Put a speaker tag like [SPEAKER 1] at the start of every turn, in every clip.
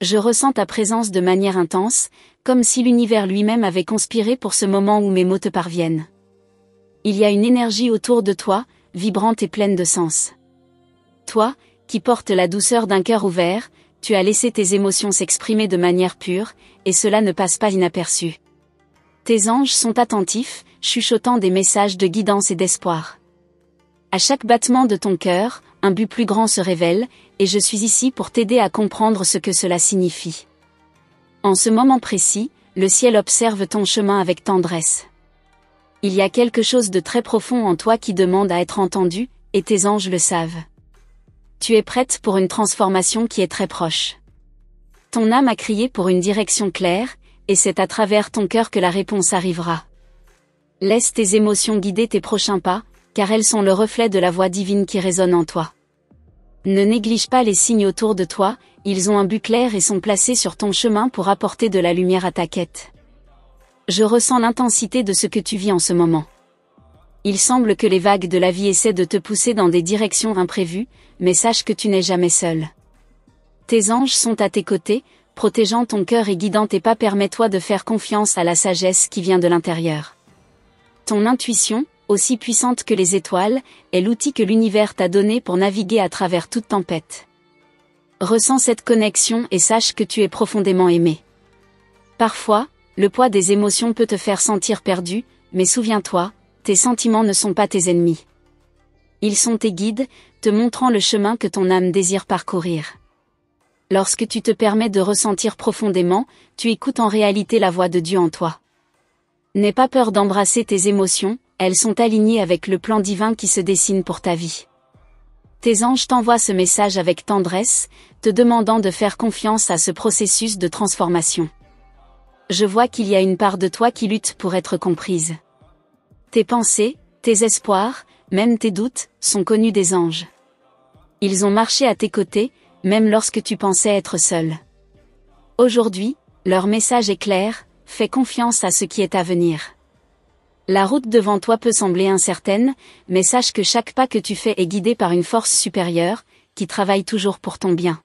[SPEAKER 1] Je ressens ta présence de manière intense, comme si l'univers lui-même avait conspiré pour ce moment où mes mots te parviennent. Il y a une énergie autour de toi, vibrante et pleine de sens. Toi, qui portes la douceur d'un cœur ouvert, tu as laissé tes émotions s'exprimer de manière pure, et cela ne passe pas inaperçu. Tes anges sont attentifs, chuchotant des messages de guidance et d'espoir. À chaque battement de ton cœur, un but plus grand se révèle, et je suis ici pour t'aider à comprendre ce que cela signifie. En ce moment précis, le ciel observe ton chemin avec tendresse. Il y a quelque chose de très profond en toi qui demande à être entendu, et tes anges le savent. Tu es prête pour une transformation qui est très proche. Ton âme a crié pour une direction claire, et c'est à travers ton cœur que la réponse arrivera. Laisse tes émotions guider tes prochains pas, car elles sont le reflet de la voix divine qui résonne en toi. Ne néglige pas les signes autour de toi, ils ont un but clair et sont placés sur ton chemin pour apporter de la lumière à ta quête. Je ressens l'intensité de ce que tu vis en ce moment. Il semble que les vagues de la vie essaient de te pousser dans des directions imprévues, mais sache que tu n'es jamais seul. Tes anges sont à tes côtés, protégeant ton cœur et guidant tes pas. Permets-toi de faire confiance à la sagesse qui vient de l'intérieur. Ton intuition, aussi puissante que les étoiles, est l'outil que l'univers t'a donné pour naviguer à travers toute tempête. Ressens cette connexion et sache que tu es profondément aimé. Parfois, le poids des émotions peut te faire sentir perdu, mais souviens-toi, tes sentiments ne sont pas tes ennemis. Ils sont tes guides, te montrant le chemin que ton âme désire parcourir. Lorsque tu te permets de ressentir profondément, tu écoutes en réalité la voix de Dieu en toi. N'aie pas peur d'embrasser tes émotions, elles sont alignées avec le plan divin qui se dessine pour ta vie. Tes anges t'envoient ce message avec tendresse, te demandant de faire confiance à ce processus de transformation. Je vois qu'il y a une part de toi qui lutte pour être comprise. Tes pensées, tes espoirs, même tes doutes, sont connus des anges. Ils ont marché à tes côtés, même lorsque tu pensais être seul. Aujourd'hui, leur message est clair, fais confiance à ce qui est à venir. La route devant toi peut sembler incertaine, mais sache que chaque pas que tu fais est guidé par une force supérieure, qui travaille toujours pour ton bien.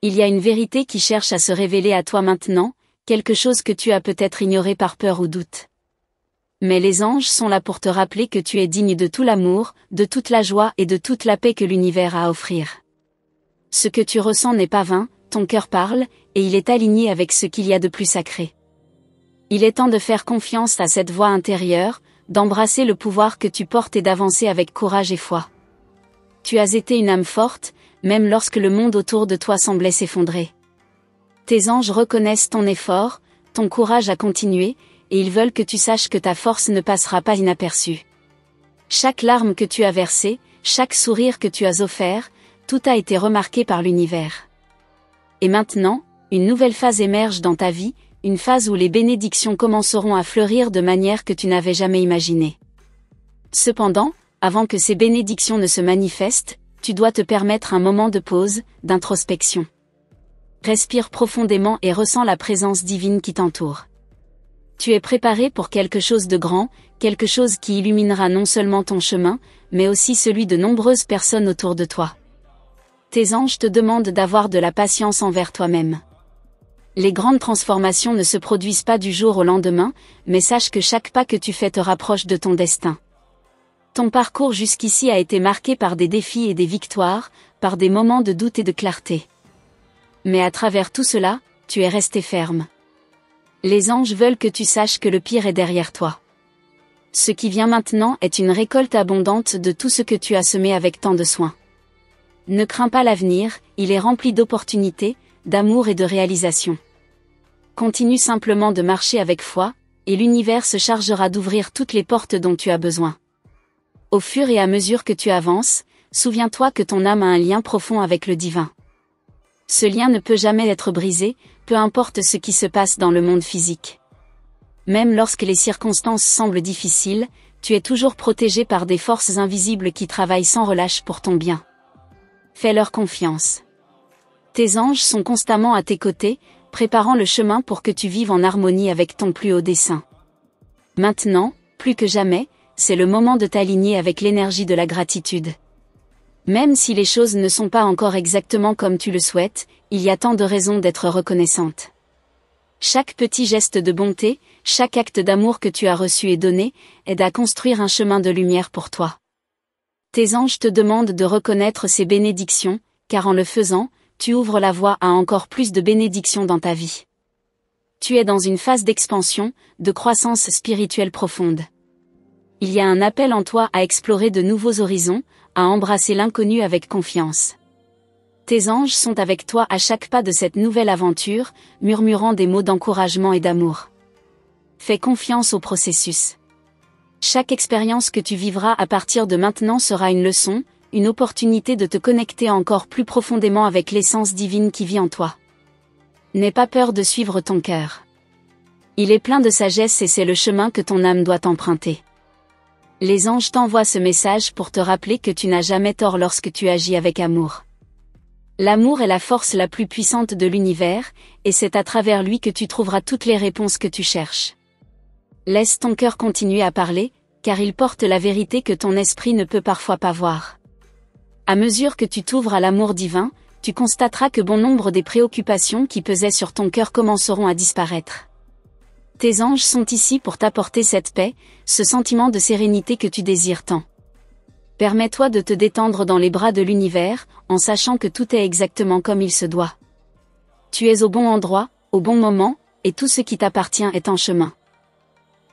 [SPEAKER 1] Il y a une vérité qui cherche à se révéler à toi maintenant, quelque chose que tu as peut-être ignoré par peur ou doute. Mais les anges sont là pour te rappeler que tu es digne de tout l'amour, de toute la joie et de toute la paix que l'univers a à offrir. Ce que tu ressens n'est pas vain, ton cœur parle, et il est aligné avec ce qu'il y a de plus sacré. Il est temps de faire confiance à cette voix intérieure, d'embrasser le pouvoir que tu portes et d'avancer avec courage et foi. Tu as été une âme forte, même lorsque le monde autour de toi semblait s'effondrer. Tes anges reconnaissent ton effort, ton courage à continuer, et ils veulent que tu saches que ta force ne passera pas inaperçue. Chaque larme que tu as versée, chaque sourire que tu as offert, tout a été remarqué par l'univers. Et maintenant, une nouvelle phase émerge dans ta vie, une phase où les bénédictions commenceront à fleurir de manière que tu n'avais jamais imaginée. Cependant, avant que ces bénédictions ne se manifestent, tu dois te permettre un moment de pause, d'introspection. Respire profondément et ressens la présence divine qui t'entoure. Tu es préparé pour quelque chose de grand, quelque chose qui illuminera non seulement ton chemin, mais aussi celui de nombreuses personnes autour de toi. Tes anges te demandent d'avoir de la patience envers toi-même. Les grandes transformations ne se produisent pas du jour au lendemain, mais sache que chaque pas que tu fais te rapproche de ton destin. Ton parcours jusqu'ici a été marqué par des défis et des victoires, par des moments de doute et de clarté. Mais à travers tout cela, tu es resté ferme. Les anges veulent que tu saches que le pire est derrière toi. Ce qui vient maintenant est une récolte abondante de tout ce que tu as semé avec tant de soin. Ne crains pas l'avenir, il est rempli d'opportunités, d'amour et de réalisations. Continue simplement de marcher avec foi, et l'univers se chargera d'ouvrir toutes les portes dont tu as besoin. Au fur et à mesure que tu avances, souviens-toi que ton âme a un lien profond avec le divin. Ce lien ne peut jamais être brisé, peu importe ce qui se passe dans le monde physique. Même lorsque les circonstances semblent difficiles, tu es toujours protégé par des forces invisibles qui travaillent sans relâche pour ton bien. Fais-leur confiance. Tes anges sont constamment à tes côtés, préparant le chemin pour que tu vives en harmonie avec ton plus haut dessein. Maintenant, plus que jamais, c'est le moment de t'aligner avec l'énergie de la gratitude. Même si les choses ne sont pas encore exactement comme tu le souhaites, il y a tant de raisons d'être reconnaissante. Chaque petit geste de bonté, chaque acte d'amour que tu as reçu et donné, aide à construire un chemin de lumière pour toi. Tes anges te demandent de reconnaître ces bénédictions, car en le faisant, tu ouvres la voie à encore plus de bénédictions dans ta vie. Tu es dans une phase d'expansion, de croissance spirituelle profonde. Il y a un appel en toi à explorer de nouveaux horizons, à embrasser l'inconnu avec confiance. Tes anges sont avec toi à chaque pas de cette nouvelle aventure, murmurant des mots d'encouragement et d'amour. Fais confiance au processus. Chaque expérience que tu vivras à partir de maintenant sera une leçon, une opportunité de te connecter encore plus profondément avec l'essence divine qui vit en toi. N'aie pas peur de suivre ton cœur. Il est plein de sagesse et c'est le chemin que ton âme doit emprunter. Les anges t'envoient ce message pour te rappeler que tu n'as jamais tort lorsque tu agis avec amour. L'amour est la force la plus puissante de l'univers, et c'est à travers lui que tu trouveras toutes les réponses que tu cherches. Laisse ton cœur continuer à parler, car il porte la vérité que ton esprit ne peut parfois pas voir. À mesure que tu t'ouvres à l'amour divin, tu constateras que bon nombre des préoccupations qui pesaient sur ton cœur commenceront à disparaître. Tes anges sont ici pour t'apporter cette paix, ce sentiment de sérénité que tu désires tant. Permets-toi de te détendre dans les bras de l'univers, en sachant que tout est exactement comme il se doit. Tu es au bon endroit, au bon moment, et tout ce qui t'appartient est en chemin.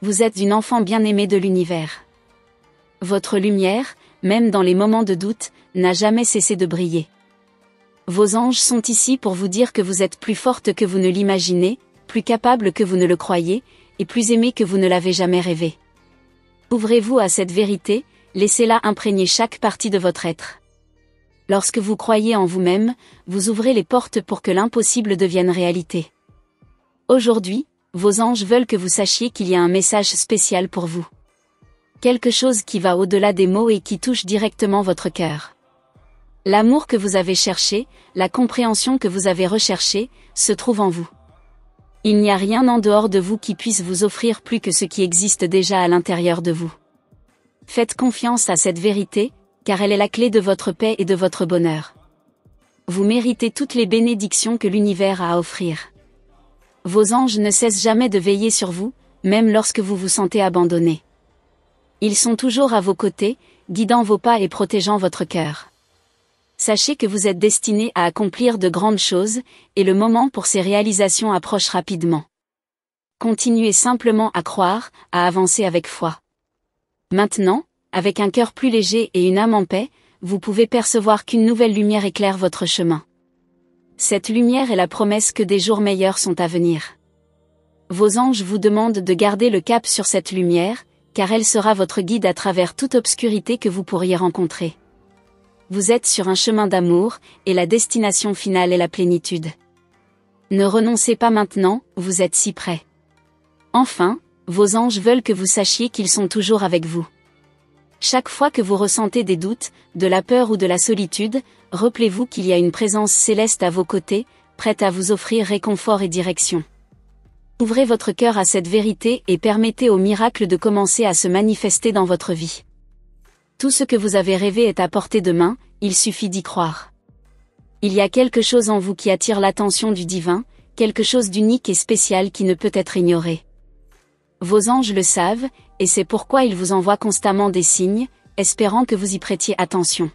[SPEAKER 1] Vous êtes une enfant bien-aimée de l'univers. Votre lumière, même dans les moments de doute, n'a jamais cessé de briller. Vos anges sont ici pour vous dire que vous êtes plus forte que vous ne l'imaginez, plus capable que vous ne le croyez, et plus aimée que vous ne l'avez jamais rêvé. Ouvrez-vous à cette vérité, laissez-la imprégner chaque partie de votre être. Lorsque vous croyez en vous-même, vous ouvrez les portes pour que l'impossible devienne réalité. Aujourd'hui, vos anges veulent que vous sachiez qu'il y a un message spécial pour vous. Quelque chose qui va au-delà des mots et qui touche directement votre cœur. L'amour que vous avez cherché, la compréhension que vous avez recherchée, se trouve en vous. Il n'y a rien en dehors de vous qui puisse vous offrir plus que ce qui existe déjà à l'intérieur de vous. Faites confiance à cette vérité, car elle est la clé de votre paix et de votre bonheur. Vous méritez toutes les bénédictions que l'univers a à offrir. Vos anges ne cessent jamais de veiller sur vous, même lorsque vous vous sentez abandonné. Ils sont toujours à vos côtés, guidant vos pas et protégeant votre cœur. Sachez que vous êtes destiné à accomplir de grandes choses, et le moment pour ces réalisations approche rapidement. Continuez simplement à croire, à avancer avec foi. Maintenant, avec un cœur plus léger et une âme en paix, vous pouvez percevoir qu'une nouvelle lumière éclaire votre chemin. Cette lumière est la promesse que des jours meilleurs sont à venir. Vos anges vous demandent de garder le cap sur cette lumière, car elle sera votre guide à travers toute obscurité que vous pourriez rencontrer. Vous êtes sur un chemin d'amour, et la destination finale est la plénitude. Ne renoncez pas maintenant, vous êtes si près. Enfin, vos anges veulent que vous sachiez qu'ils sont toujours avec vous. Chaque fois que vous ressentez des doutes, de la peur ou de la solitude, rappelez-vous qu'il y a une présence céleste à vos côtés, prête à vous offrir réconfort et direction. Ouvrez votre cœur à cette vérité et permettez au miracle de commencer à se manifester dans votre vie. Tout ce que vous avez rêvé est à portée de main, il suffit d'y croire. Il y a quelque chose en vous qui attire l'attention du divin, quelque chose d'unique et spécial qui ne peut être ignoré. Vos anges le savent, et c'est pourquoi ils vous envoient constamment des signes, espérant que vous y prêtiez attention.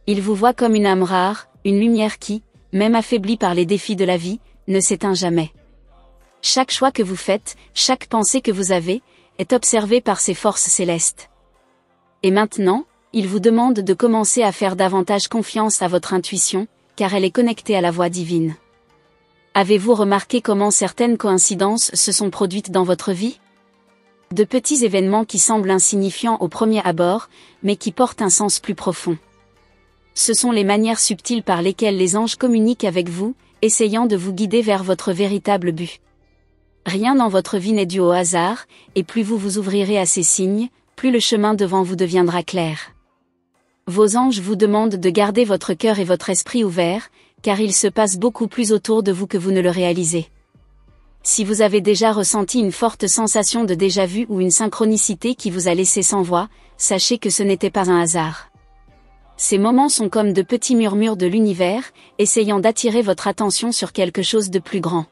[SPEAKER 1] Ils vous voient comme une âme rare, une lumière qui, même affaiblie par les défis de la vie, ne s'éteint jamais. Chaque choix que vous faites, chaque pensée que vous avez, est observée par ces forces célestes. Et maintenant, ils vous demandent de commencer à faire davantage confiance à votre intuition, car elle est connectée à la voix divine. Avez-vous remarqué comment certaines coïncidences se sont produites dans votre vie ? De petits événements qui semblent insignifiants au premier abord, mais qui portent un sens plus profond. Ce sont les manières subtiles par lesquelles les anges communiquent avec vous, essayant de vous guider vers votre véritable but. Rien dans votre vie n'est dû au hasard, et plus vous vous ouvrirez à ces signes, plus le chemin devant vous deviendra clair. Vos anges vous demandent de garder votre cœur et votre esprit ouverts, car il se passe beaucoup plus autour de vous que vous ne le réalisez. Si vous avez déjà ressenti une forte sensation de déjà-vu ou une synchronicité qui vous a laissé sans voix, sachez que ce n'était pas un hasard. Ces moments sont comme de petits murmures de l'univers, essayant d'attirer votre attention sur quelque chose de plus grand.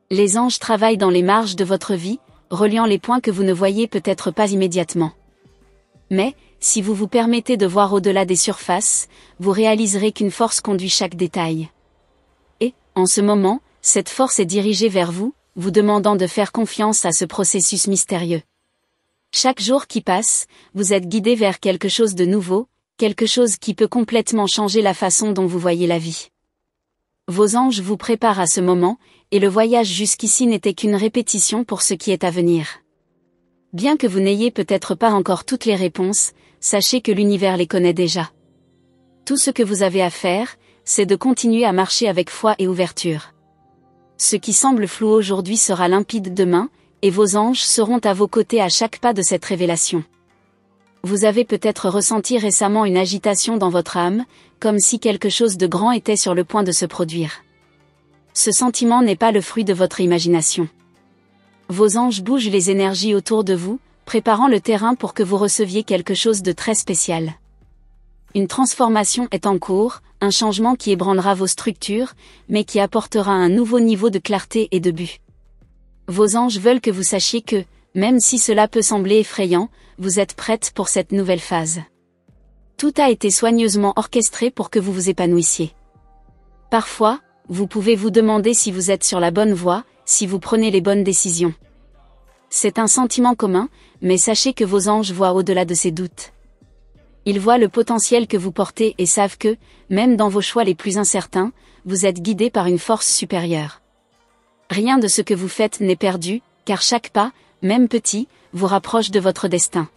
[SPEAKER 1] Les anges travaillent dans les marges de votre vie, reliant les points que vous ne voyez peut-être pas immédiatement. Mais, si vous vous permettez de voir au-delà des surfaces, vous réaliserez qu'une force conduit chaque détail. Et, en ce moment, cette force est dirigée vers vous, vous demandant de faire confiance à ce processus mystérieux. Chaque jour qui passe, vous êtes guidé vers quelque chose de nouveau, quelque chose qui peut complètement changer la façon dont vous voyez la vie. Vos anges vous préparent à ce moment, et le voyage jusqu'ici n'était qu'une répétition pour ce qui est à venir. Bien que vous n'ayez peut-être pas encore toutes les réponses, sachez que l'univers les connaît déjà. Tout ce que vous avez à faire, c'est de continuer à marcher avec foi et ouverture. Ce qui semble flou aujourd'hui sera limpide demain, et vos anges seront à vos côtés à chaque pas de cette révélation. Vous avez peut-être ressenti récemment une agitation dans votre âme, comme si quelque chose de grand était sur le point de se produire. Ce sentiment n'est pas le fruit de votre imagination. Vos anges bougent les énergies autour de vous, préparant le terrain pour que vous receviez quelque chose de très spécial. Une transformation est en cours, un changement qui ébranlera vos structures, mais qui apportera un nouveau niveau de clarté et de but. Vos anges veulent que vous sachiez que, même si cela peut sembler effrayant, vous êtes prête pour cette nouvelle phase. Tout a été soigneusement orchestré pour que vous vous épanouissiez. Parfois, vous pouvez vous demander si vous êtes sur la bonne voie, si vous prenez les bonnes décisions. C'est un sentiment commun, mais sachez que vos anges voient au-delà de ces doutes. Ils voient le potentiel que vous portez et savent que, même dans vos choix les plus incertains, vous êtes guidé par une force supérieure. Rien de ce que vous faites n'est perdu, car chaque pas, même petit, vous rapproche de votre destin.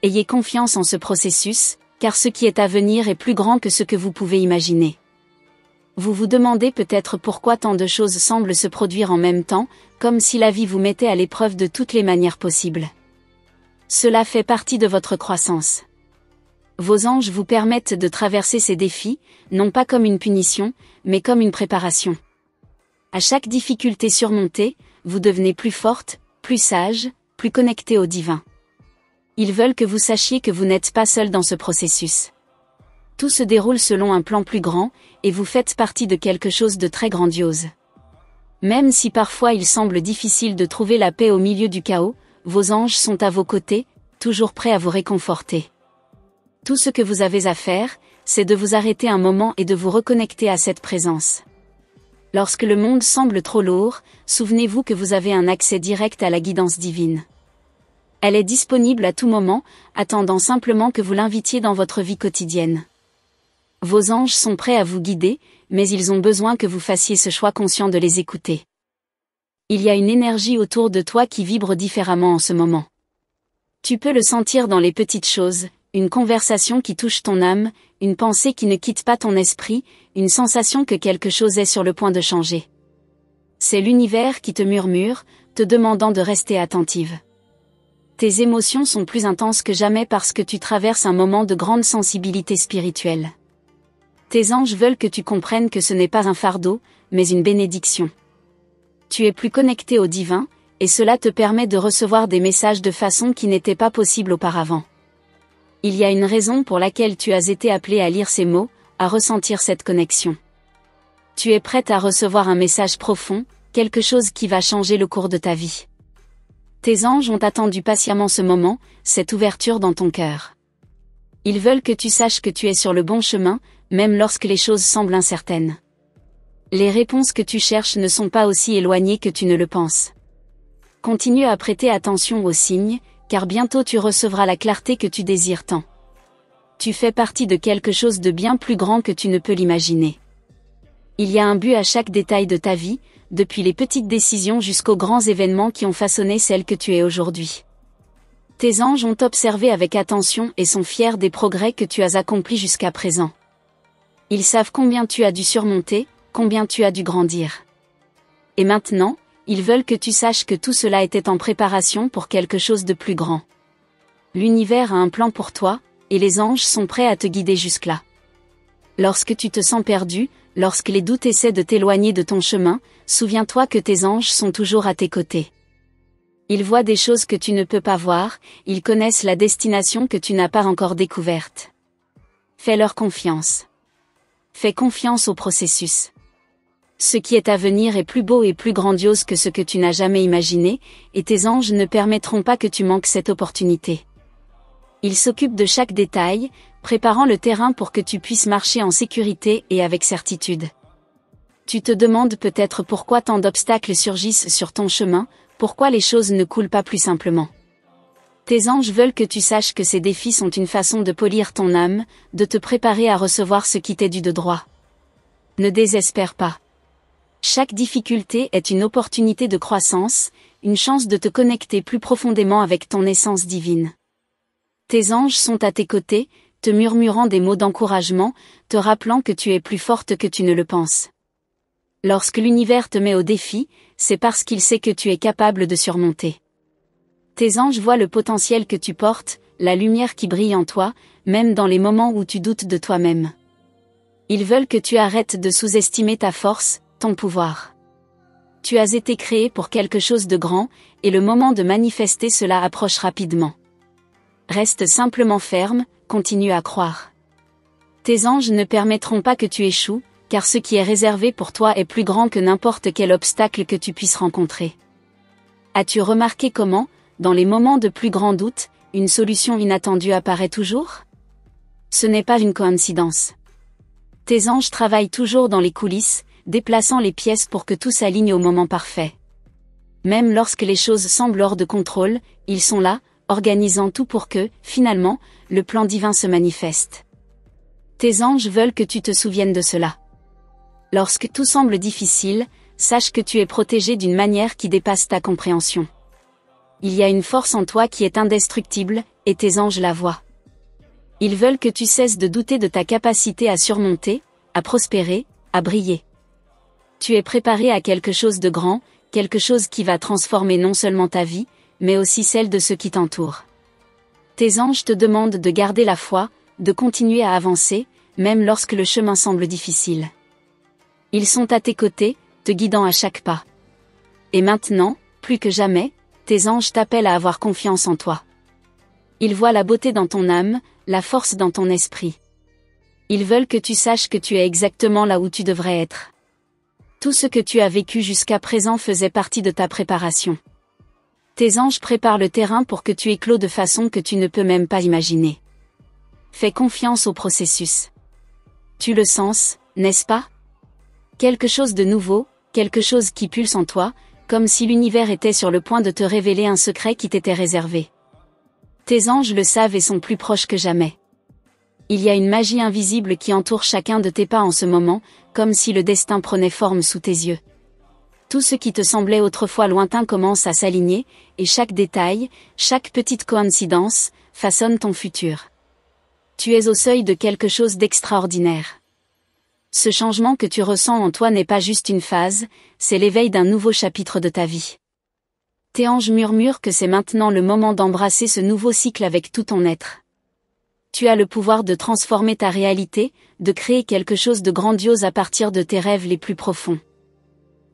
[SPEAKER 1] Ayez confiance en ce processus, car ce qui est à venir est plus grand que ce que vous pouvez imaginer. Vous vous demandez peut-être pourquoi tant de choses semblent se produire en même temps, comme si la vie vous mettait à l'épreuve de toutes les manières possibles. Cela fait partie de votre croissance. Vos anges vous permettent de traverser ces défis, non pas comme une punition, mais comme une préparation. À chaque difficulté surmontée, vous devenez plus forte, plus sage, plus connectée au divin. Ils veulent que vous sachiez que vous n'êtes pas seul dans ce processus. Tout se déroule selon un plan plus grand, et vous faites partie de quelque chose de très grandiose. Même si parfois il semble difficile de trouver la paix au milieu du chaos, vos anges sont à vos côtés, toujours prêts à vous réconforter. Tout ce que vous avez à faire, c'est de vous arrêter un moment et de vous reconnecter à cette présence. Lorsque le monde semble trop lourd, souvenez-vous que vous avez un accès direct à la guidance divine. Elle est disponible à tout moment, attendant simplement que vous l'invitiez dans votre vie quotidienne. Vos anges sont prêts à vous guider, mais ils ont besoin que vous fassiez ce choix conscient de les écouter. Il y a une énergie autour de toi qui vibre différemment en ce moment. Tu peux le sentir dans les petites choses, une conversation qui touche ton âme, une pensée qui ne quitte pas ton esprit, une sensation que quelque chose est sur le point de changer. C'est l'univers qui te murmure, te demandant de rester attentive. Tes émotions sont plus intenses que jamais parce que tu traverses un moment de grande sensibilité spirituelle. Tes anges veulent que tu comprennes que ce n'est pas un fardeau, mais une bénédiction. Tu es plus connecté au divin, et cela te permet de recevoir des messages de façon qui n'était pas possible auparavant. Il y a une raison pour laquelle tu as été appelé à lire ces mots, à ressentir cette connexion. Tu es prête à recevoir un message profond, quelque chose qui va changer le cours de ta vie. Tes anges ont attendu patiemment ce moment, cette ouverture dans ton cœur. Ils veulent que tu saches que tu es sur le bon chemin, même lorsque les choses semblent incertaines. Les réponses que tu cherches ne sont pas aussi éloignées que tu ne le penses. Continue à prêter attention aux signes, car bientôt tu recevras la clarté que tu désires tant. Tu fais partie de quelque chose de bien plus grand que tu ne peux l'imaginer. Il y a un but à chaque détail de ta vie, depuis les petites décisions jusqu'aux grands événements qui ont façonné celle que tu es aujourd'hui. Tes anges ont observé avec attention et sont fiers des progrès que tu as accomplis jusqu'à présent. Ils savent combien tu as dû surmonter, combien tu as dû grandir. Et maintenant, ils veulent que tu saches que tout cela était en préparation pour quelque chose de plus grand. L'univers a un plan pour toi, et les anges sont prêts à te guider jusque-là. Lorsque tu te sens perdu, lorsque les doutes essaient de t'éloigner de ton chemin, souviens-toi que tes anges sont toujours à tes côtés. Ils voient des choses que tu ne peux pas voir, ils connaissent la destination que tu n'as pas encore découverte. Fais-leur confiance. Fais confiance au processus. Ce qui est à venir est plus beau et plus grandiose que ce que tu n'as jamais imaginé, et tes anges ne permettront pas que tu manques cette opportunité. Ils s'occupent de chaque détail, préparant le terrain pour que tu puisses marcher en sécurité et avec certitude. Tu te demandes peut-être pourquoi tant d'obstacles surgissent sur ton chemin, pourquoi les choses ne coulent pas plus simplement. Tes anges veulent que tu saches que ces défis sont une façon de polir ton âme, de te préparer à recevoir ce qui t'est dû de droit. Ne désespère pas. Chaque difficulté est une opportunité de croissance, une chance de te connecter plus profondément avec ton essence divine. Tes anges sont à tes côtés, te murmurant des mots d'encouragement, te rappelant que tu es plus forte que tu ne le penses. Lorsque l'univers te met au défi, c'est parce qu'il sait que tu es capable de surmonter. Tes anges voient le potentiel que tu portes, la lumière qui brille en toi, même dans les moments où tu doutes de toi-même. Ils veulent que tu arrêtes de sous-estimer ta force, ton pouvoir. Tu as été créé pour quelque chose de grand, et le moment de manifester cela approche rapidement. Reste simplement ferme, continue à croire. Tes anges ne permettront pas que tu échoues, car ce qui est réservé pour toi est plus grand que n'importe quel obstacle que tu puisses rencontrer. As-tu remarqué comment, dans les moments de plus grand doute, une solution inattendue apparaît toujours ? Ce n'est pas une coïncidence. Tes anges travaillent toujours dans les coulisses, déplaçant les pièces pour que tout s'aligne au moment parfait. Même lorsque les choses semblent hors de contrôle, ils sont là, organisant tout pour que, finalement, le plan divin se manifeste. Tes anges veulent que tu te souviennes de cela. Lorsque tout semble difficile, sache que tu es protégé d'une manière qui dépasse ta compréhension. Il y a une force en toi qui est indestructible, et tes anges la voient. Ils veulent que tu cesses de douter de ta capacité à surmonter, à prospérer, à briller. Tu es préparé à quelque chose de grand, quelque chose qui va transformer non seulement ta vie, mais aussi celle de ceux qui t'entourent. Tes anges te demandent de garder la foi, de continuer à avancer, même lorsque le chemin semble difficile. Ils sont à tes côtés, te guidant à chaque pas. Et maintenant, plus que jamais, tes anges t'appellent à avoir confiance en toi. Ils voient la beauté dans ton âme, la force dans ton esprit. Ils veulent que tu saches que tu es exactement là où tu devrais être. Tout ce que tu as vécu jusqu'à présent faisait partie de ta préparation. Tes anges préparent le terrain pour que tu éclos de façon que tu ne peux même pas imaginer. Fais confiance au processus. Tu le sens, n'est-ce pas ? Quelque chose de nouveau, quelque chose qui pulse en toi, comme si l'univers était sur le point de te révéler un secret qui t'était réservé. Tes anges le savent et sont plus proches que jamais. Il y a une magie invisible qui entoure chacun de tes pas en ce moment, comme si le destin prenait forme sous tes yeux. Tout ce qui te semblait autrefois lointain commence à s'aligner, et chaque détail, chaque petite coïncidence, façonne ton futur. Tu es au seuil de quelque chose d'extraordinaire. Ce changement que tu ressens en toi n'est pas juste une phase, c'est l'éveil d'un nouveau chapitre de ta vie. Tes anges murmurent que c'est maintenant le moment d'embrasser ce nouveau cycle avec tout ton être. Tu as le pouvoir de transformer ta réalité, de créer quelque chose de grandiose à partir de tes rêves les plus profonds.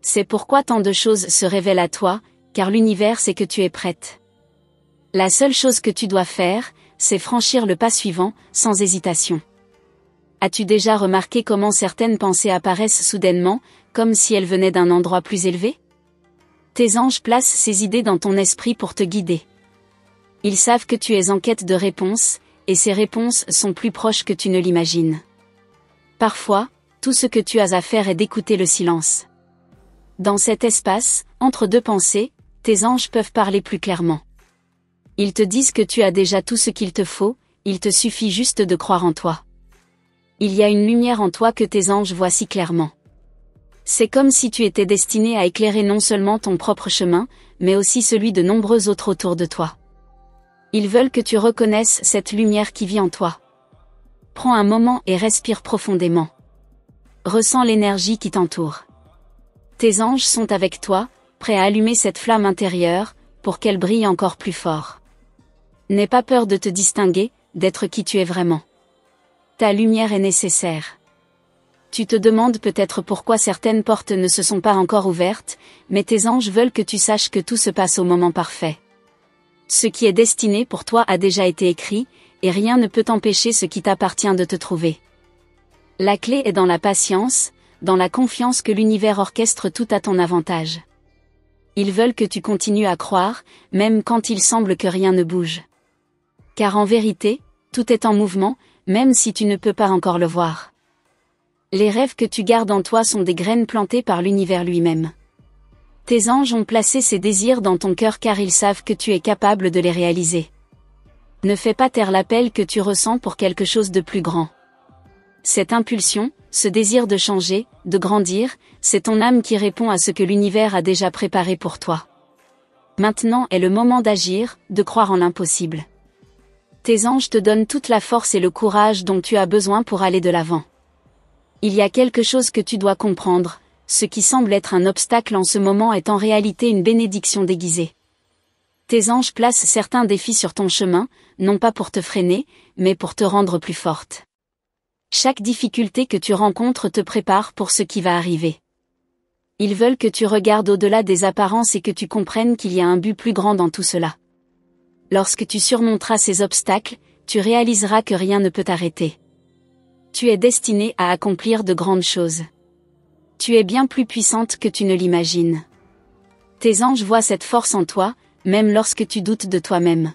[SPEAKER 1] C'est pourquoi tant de choses se révèlent à toi, car l'univers sait que tu es prête. La seule chose que tu dois faire, c'est franchir le pas suivant, sans hésitation. As-tu déjà remarqué comment certaines pensées apparaissent soudainement, comme si elles venaient d'un endroit plus élevé ? Tes anges placent ces idées dans ton esprit pour te guider. Ils savent que tu es en quête de réponses, et ces réponses sont plus proches que tu ne l'imagines. Parfois, tout ce que tu as à faire est d'écouter le silence. Dans cet espace, entre deux pensées, tes anges peuvent parler plus clairement. Ils te disent que tu as déjà tout ce qu'il te faut, il te suffit juste de croire en toi. Il y a une lumière en toi que tes anges voient si clairement. C'est comme si tu étais destiné à éclairer non seulement ton propre chemin, mais aussi celui de nombreux autres autour de toi. Ils veulent que tu reconnaisses cette lumière qui vit en toi. Prends un moment et respire profondément. Ressens l'énergie qui t'entoure. Tes anges sont avec toi, prêts à allumer cette flamme intérieure, pour qu'elle brille encore plus fort. N'aie pas peur de te distinguer, d'être qui tu es vraiment. Ta lumière est nécessaire. Tu te demandes peut-être pourquoi certaines portes ne se sont pas encore ouvertes, mais tes anges veulent que tu saches que tout se passe au moment parfait. Ce qui est destiné pour toi a déjà été écrit, et rien ne peut empêcher ce qui t'appartient de te trouver. La clé est dans la patience, dans la confiance que l'univers orchestre tout à ton avantage. Ils veulent que tu continues à croire, même quand il semble que rien ne bouge. Car en vérité, tout est en mouvement, même si tu ne peux pas encore le voir. Les rêves que tu gardes en toi sont des graines plantées par l'univers lui-même. Tes anges ont placé ces désirs dans ton cœur car ils savent que tu es capable de les réaliser. Ne fais pas taire l'appel que tu ressens pour quelque chose de plus grand. Cette impulsion, ce désir de changer, de grandir, c'est ton âme qui répond à ce que l'univers a déjà préparé pour toi. Maintenant est le moment d'agir, de croire en l'impossible. Tes anges te donnent toute la force et le courage dont tu as besoin pour aller de l'avant. Il y a quelque chose que tu dois comprendre, ce qui semble être un obstacle en ce moment est en réalité une bénédiction déguisée. Tes anges placent certains défis sur ton chemin, non pas pour te freiner, mais pour te rendre plus forte. Chaque difficulté que tu rencontres te prépare pour ce qui va arriver. Ils veulent que tu regardes au-delà des apparences et que tu comprennes qu'il y a un but plus grand dans tout cela. Lorsque tu surmonteras ces obstacles, tu réaliseras que rien ne peut t'arrêter. Tu es destinée à accomplir de grandes choses. Tu es bien plus puissante que tu ne l'imagines. Tes anges voient cette force en toi, même lorsque tu doutes de toi-même.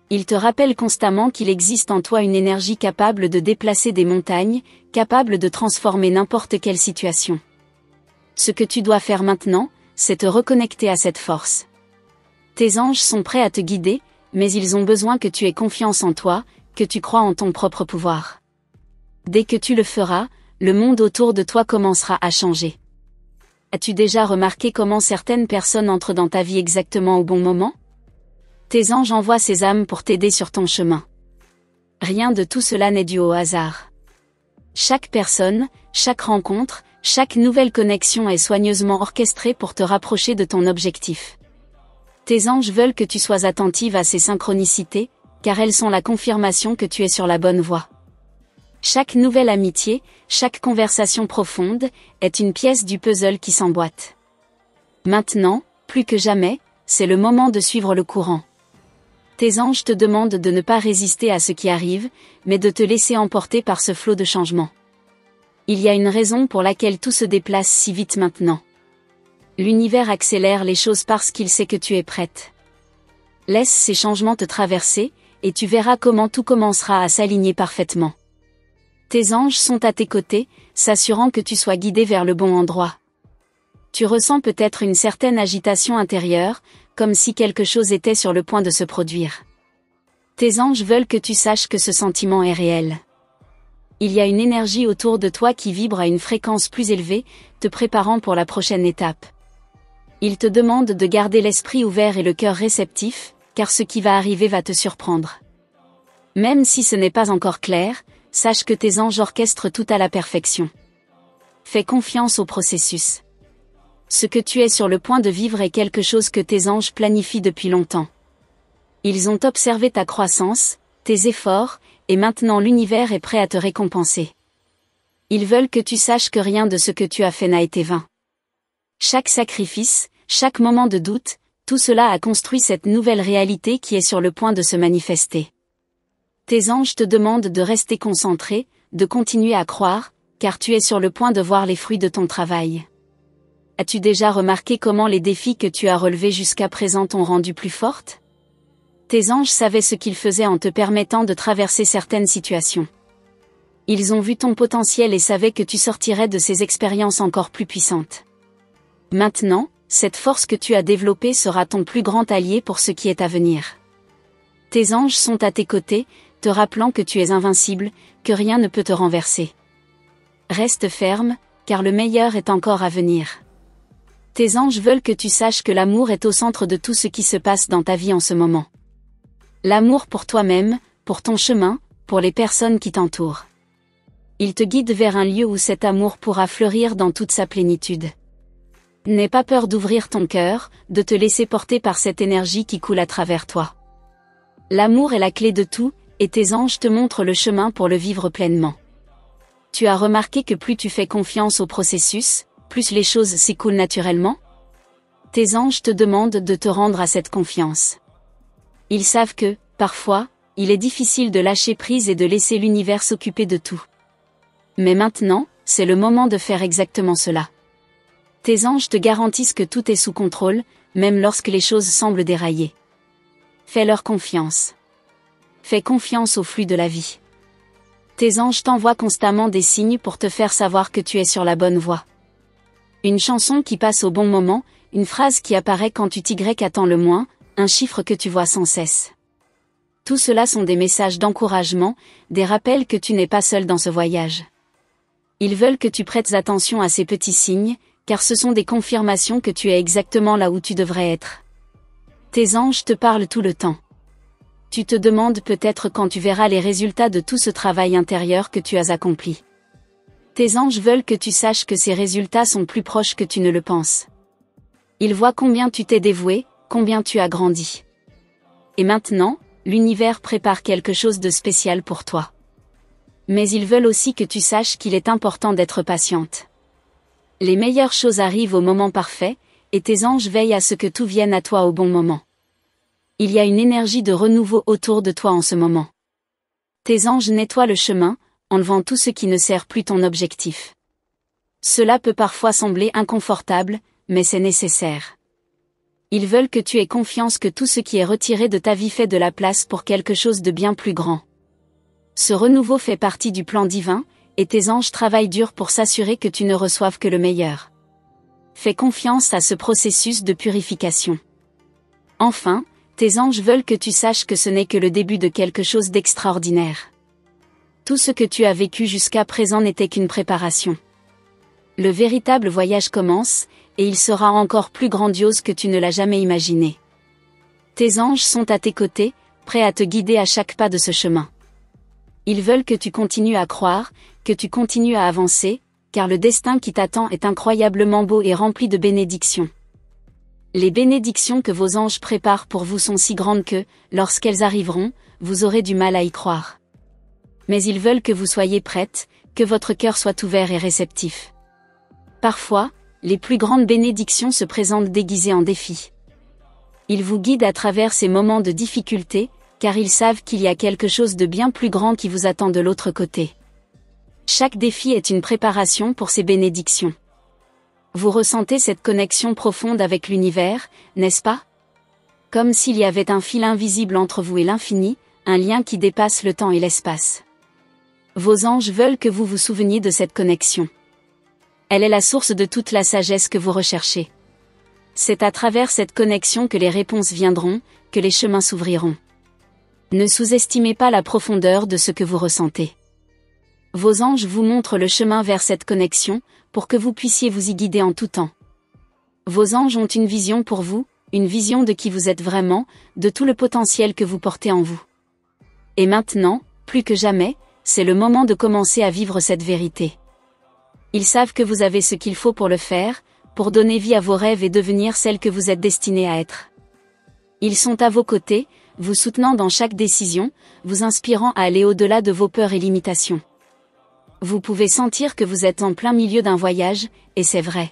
[SPEAKER 1] Ils te rappellent constamment qu'il existe en toi une énergie capable de déplacer des montagnes, capable de transformer n'importe quelle situation. Ce que tu dois faire maintenant, c'est te reconnecter à cette force. Tes anges sont prêts à te guider, mais ils ont besoin que tu aies confiance en toi, que tu crois en ton propre pouvoir. Dès que tu le feras, le monde autour de toi commencera à changer. As-tu déjà remarqué comment certaines personnes entrent dans ta vie exactement au bon moment ? Tes anges envoient ces âmes pour t'aider sur ton chemin. Rien de tout cela n'est dû au hasard. Chaque personne, chaque rencontre, chaque nouvelle connexion est soigneusement orchestrée pour te rapprocher de ton objectif. Tes anges veulent que tu sois attentive à ces synchronicités, car elles sont la confirmation que tu es sur la bonne voie. Chaque nouvelle amitié, chaque conversation profonde, est une pièce du puzzle qui s'emboîte. Maintenant, plus que jamais, c'est le moment de suivre le courant. Tes anges te demandent de ne pas résister à ce qui arrive, mais de te laisser emporter par ce flot de changement. Il y a une raison pour laquelle tout se déplace si vite maintenant. L'univers accélère les choses parce qu'il sait que tu es prête. Laisse ces changements te traverser, et tu verras comment tout commencera à s'aligner parfaitement. Tes anges sont à tes côtés, s'assurant que tu sois guidé vers le bon endroit. Tu ressens peut-être une certaine agitation intérieure, comme si quelque chose était sur le point de se produire. Tes anges veulent que tu saches que ce sentiment est réel. Il y a une énergie autour de toi qui vibre à une fréquence plus élevée, te préparant pour la prochaine étape. Ils te demandent de garder l'esprit ouvert et le cœur réceptif, car ce qui va arriver va te surprendre. Même si ce n'est pas encore clair, sache que tes anges orchestrent tout à la perfection. Fais confiance au processus. Ce que tu es sur le point de vivre est quelque chose que tes anges planifient depuis longtemps. Ils ont observé ta croissance, tes efforts, et maintenant l'univers est prêt à te récompenser. Ils veulent que tu saches que rien de ce que tu as fait n'a été vain. Chaque sacrifice, chaque moment de doute, tout cela a construit cette nouvelle réalité qui est sur le point de se manifester. Tes anges te demandent de rester concentré, de continuer à croire, car tu es sur le point de voir les fruits de ton travail. As-tu déjà remarqué comment les défis que tu as relevés jusqu'à présent t'ont rendu plus forte ? Tes anges savaient ce qu'ils faisaient en te permettant de traverser certaines situations. Ils ont vu ton potentiel et savaient que tu sortirais de ces expériences encore plus puissantes. Maintenant, cette force que tu as développée sera ton plus grand allié pour ce qui est à venir. Tes anges sont à tes côtés, te rappelant que tu es invincible, que rien ne peut te renverser. Reste ferme, car le meilleur est encore à venir. Tes anges veulent que tu saches que l'amour est au centre de tout ce qui se passe dans ta vie en ce moment. L'amour pour toi-même, pour ton chemin, pour les personnes qui t'entourent. Ils te guident vers un lieu où cet amour pourra fleurir dans toute sa plénitude. N'aie pas peur d'ouvrir ton cœur, de te laisser porter par cette énergie qui coule à travers toi. L'amour est la clé de tout, et tes anges te montrent le chemin pour le vivre pleinement. Tu as remarqué que plus tu fais confiance au processus, plus les choses s'écoulent naturellement ? Tes anges te demandent de te rendre à cette confiance. Ils savent que, parfois, il est difficile de lâcher prise et de laisser l'univers s'occuper de tout. Mais maintenant, c'est le moment de faire exactement cela. Tes anges te garantissent que tout est sous contrôle, même lorsque les choses semblent dérailler. Fais-leur confiance. Fais confiance au flux de la vie. Tes anges t'envoient constamment des signes pour te faire savoir que tu es sur la bonne voie. Une chanson qui passe au bon moment, une phrase qui apparaît quand tu attends le moins, un chiffre que tu vois sans cesse. Tout cela sont des messages d'encouragement, des rappels que tu n'es pas seul dans ce voyage. Ils veulent que tu prêtes attention à ces petits signes, car ce sont des confirmations que tu es exactement là où tu devrais être. Tes anges te parlent tout le temps. Tu te demandes peut-être quand tu verras les résultats de tout ce travail intérieur que tu as accompli. Tes anges veulent que tu saches que ces résultats sont plus proches que tu ne le penses. Ils voient combien tu t'es dévoué, combien tu as grandi. Et maintenant, l'univers prépare quelque chose de spécial pour toi. Mais ils veulent aussi que tu saches qu'il est important d'être patiente. Les meilleures choses arrivent au moment parfait, et tes anges veillent à ce que tout vienne à toi au bon moment. Il y a une énergie de renouveau autour de toi en ce moment. Tes anges nettoient le chemin, enlevant tout ce qui ne sert plus ton objectif. Cela peut parfois sembler inconfortable, mais c'est nécessaire. Ils veulent que tu aies confiance que tout ce qui est retiré de ta vie fait de la place pour quelque chose de bien plus grand. Ce renouveau fait partie du plan divin, et tes anges travaillent dur pour s'assurer que tu ne reçoives que le meilleur. Fais confiance à ce processus de purification. Enfin, tes anges veulent que tu saches que ce n'est que le début de quelque chose d'extraordinaire. Tout ce que tu as vécu jusqu'à présent n'était qu'une préparation. Le véritable voyage commence, et il sera encore plus grandiose que tu ne l'as jamais imaginé. Tes anges sont à tes côtés, prêts à te guider à chaque pas de ce chemin. Ils veulent que tu continues à croire, que tu continues à avancer, car le destin qui t'attend est incroyablement beau et rempli de bénédictions. Les bénédictions que vos anges préparent pour vous sont si grandes que, lorsqu'elles arriveront, vous aurez du mal à y croire. Mais ils veulent que vous soyez prête, que votre cœur soit ouvert et réceptif. Parfois, les plus grandes bénédictions se présentent déguisées en défis. Ils vous guident à travers ces moments de difficulté, car ils savent qu'il y a quelque chose de bien plus grand qui vous attend de l'autre côté. Chaque défi est une préparation pour ces bénédictions. Vous ressentez cette connexion profonde avec l'univers, n'est-ce pas? Comme s'il y avait un fil invisible entre vous et l'infini, un lien qui dépasse le temps et l'espace. Vos anges veulent que vous vous souveniez de cette connexion. Elle est la source de toute la sagesse que vous recherchez. C'est à travers cette connexion que les réponses viendront, que les chemins s'ouvriront. Ne sous-estimez pas la profondeur de ce que vous ressentez. Vos anges vous montrent le chemin vers cette connexion, pour que vous puissiez vous y guider en tout temps. Vos anges ont une vision pour vous, une vision de qui vous êtes vraiment, de tout le potentiel que vous portez en vous. Et maintenant, plus que jamais, c'est le moment de commencer à vivre cette vérité. Ils savent que vous avez ce qu'il faut pour le faire, pour donner vie à vos rêves et devenir celle que vous êtes destinée à être. Ils sont à vos côtés, vous soutenant dans chaque décision, vous inspirant à aller au-delà de vos peurs et limitations. Vous pouvez sentir que vous êtes en plein milieu d'un voyage, et c'est vrai.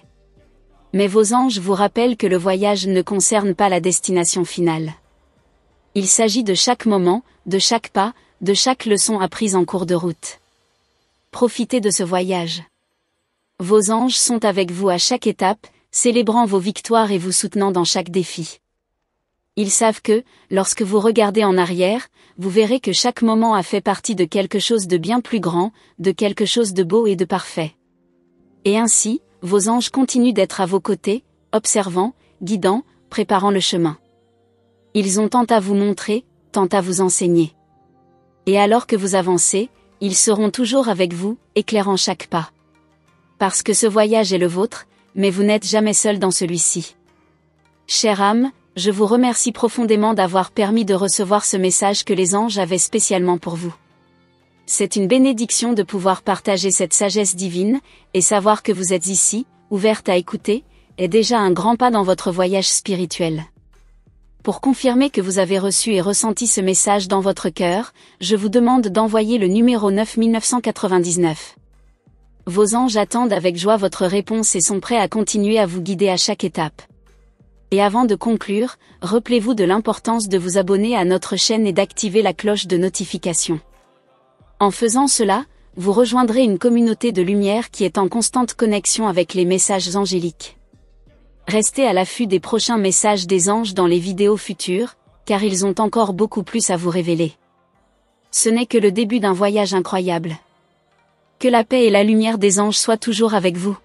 [SPEAKER 1] Mais vos anges vous rappellent que le voyage ne concerne pas la destination finale. Il s'agit de chaque moment, de chaque pas, de chaque leçon apprise en cours de route. Profitez de ce voyage. Vos anges sont avec vous à chaque étape, célébrant vos victoires et vous soutenant dans chaque défi. Ils savent que, lorsque vous regardez en arrière, vous verrez que chaque moment a fait partie de quelque chose de bien plus grand, de quelque chose de beau et de parfait. Et ainsi, vos anges continuent d'être à vos côtés, observant, guidant, préparant le chemin. Ils ont tant à vous montrer, tant à vous enseigner. Et alors que vous avancez, ils seront toujours avec vous, éclairant chaque pas. Parce que ce voyage est le vôtre, mais vous n'êtes jamais seul dans celui-ci. Chère âme, je vous remercie profondément d'avoir permis de recevoir ce message que les anges avaient spécialement pour vous. C'est une bénédiction de pouvoir partager cette sagesse divine, et savoir que vous êtes ici, ouverte à écouter, est déjà un grand pas dans votre voyage spirituel. Pour confirmer que vous avez reçu et ressenti ce message dans votre cœur, je vous demande d'envoyer le numéro 9999. Vos anges attendent avec joie votre réponse et sont prêts à continuer à vous guider à chaque étape. Et avant de conclure, rappelez-vous de l'importance de vous abonner à notre chaîne et d'activer la cloche de notification. En faisant cela, vous rejoindrez une communauté de lumière qui est en constante connexion avec les messages angéliques. Restez à l'affût des prochains messages des anges dans les vidéos futures, car ils ont encore beaucoup plus à vous révéler. Ce n'est que le début d'un voyage incroyable. Que la paix et la lumière des anges soient toujours avec vous.